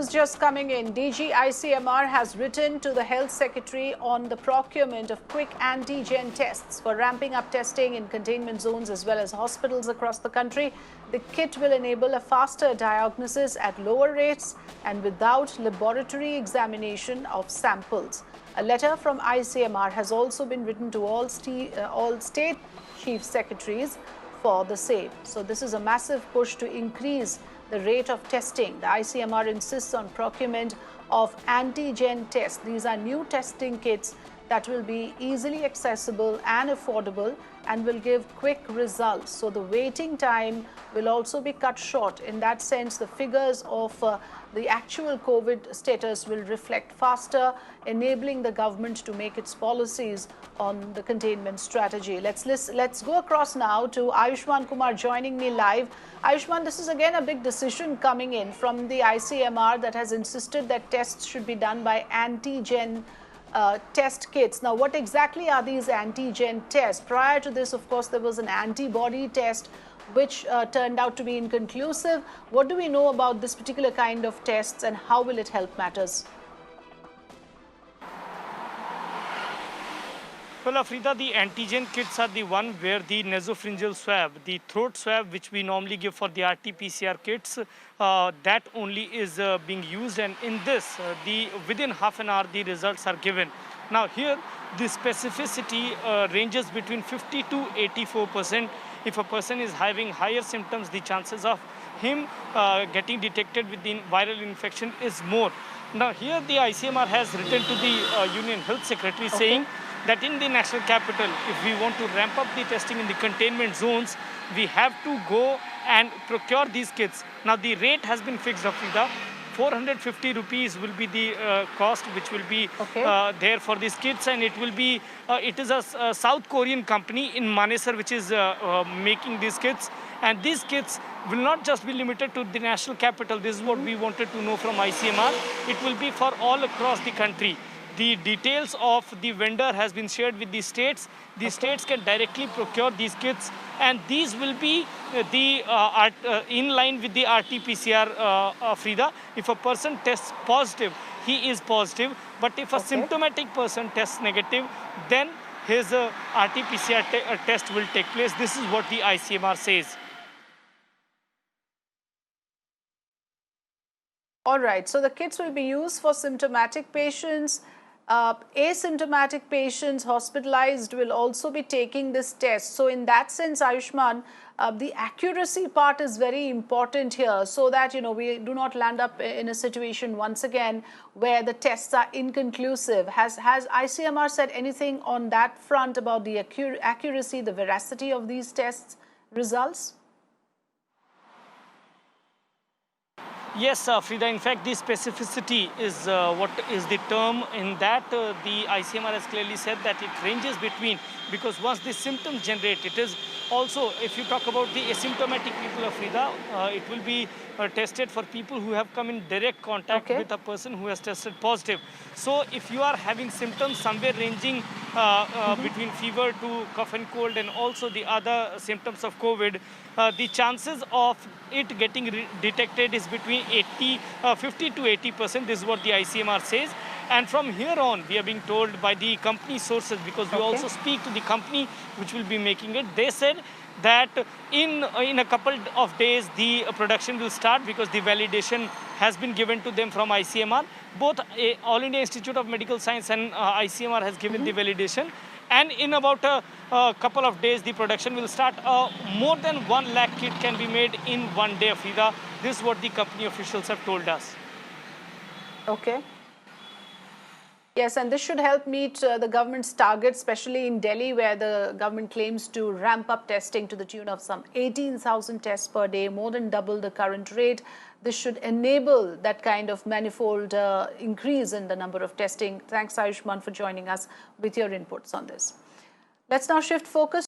news just coming in. DG ICMR has written to the Health Secretary on the procurement of quick antigen tests for ramping up testing in containment zones as well as hospitals across the country. The kit will enable a faster diagnosis at lower rates and without laboratory examination of samples. A letter from ICMR has also been written to all state chief secretaries for the same. So this is a massive push to increase the rate of testing. The ICMR insists on procurement of antigen tests. These are new testing kits that will be easily accessible and affordable and will give quick results. So the waiting time will also be cut short. In that sense, the figures of the actual COVID status will reflect faster, enabling the government to make its policies on the containment strategy. Let's go across now to Ayushman Kumar joining me live. Ayushman, this is again a big decision coming in from the ICMR that has insisted that tests should be done by antigen test kits. Now, what exactly are these antigen tests? Prior to this, of course, there was an antibody test which turned out to be inconclusive. What do we know about this particular kind of tests and how will it help matters? Well, Afrida, the antigen kits are the one where the nasopharyngeal swab, the throat swab, which we normally give for the RT-PCR kits, that only is being used. And in this, within half an hour, the results are given. Now here, the specificity ranges between 50 to 84%. If a person is having higher symptoms, the chances of him getting detected with the viral infection is more. Now here, the ICMR has written to the Union Health Secretary saying that in the national capital, if we want to ramp up the testing in the containment zones, we have to go and procure these kits. Now, the rate has been fixed, Afrida. 450 rupees will be the cost which will be there for these kits, and it will be, it is a South Korean company in Manesar which is making these kits. And these kits will not just be limited to the national capital. This is what we wanted to know from ICMR. It will be for all across the country. The details of the vendor has been shared with the states. The states can directly procure these kits, and these will be in line with the RT-PCR, Frida. If a person tests positive, he is positive. But if a symptomatic person tests negative, then his RT-PCR test will take place. This is what the ICMR says. All right, so the kits will be used for symptomatic patients. Asymptomatic patients hospitalized will also be taking this test. So in that sense, Ayushman, the accuracy part is very important here so that, we do not land up in a situation once again where the tests are inconclusive. Has ICMR said anything on that front about the accuracy, the veracity of these tests results? Yes, Frida, in fact, the specificity is what is the term in that the ICMR has clearly said that it ranges between, because once the symptoms generate, it is also, if you talk about the asymptomatic people of Frida, it will be tested for people who have come in direct contact with a person who has tested positive. So if you are having symptoms somewhere ranging between fever to cough and cold and also the other symptoms of COVID, the chances of it getting detected is between 50 to 80%. This is what the ICMR says. And from here on, we are being told by the company sources, because we also speak to the company which will be making it. They said that in a couple of days, the production will start because the validation has been given to them from ICMR. Both All India Institute of Medical Science and ICMR has given the validation. And in about a couple of days, the production will start. More than 1 lakh kit can be made in one day, Afrida. This is what the company officials have told us. Okay. Yes, and this should help meet the government's target, especially in Delhi, where the government claims to ramp up testing to the tune of some 18,000 tests per day, more than double the current rate. This should enable that kind of manifold increase in the number of testing. Thanks, Ayushman, for joining us with your inputs on this. Let's now shift focus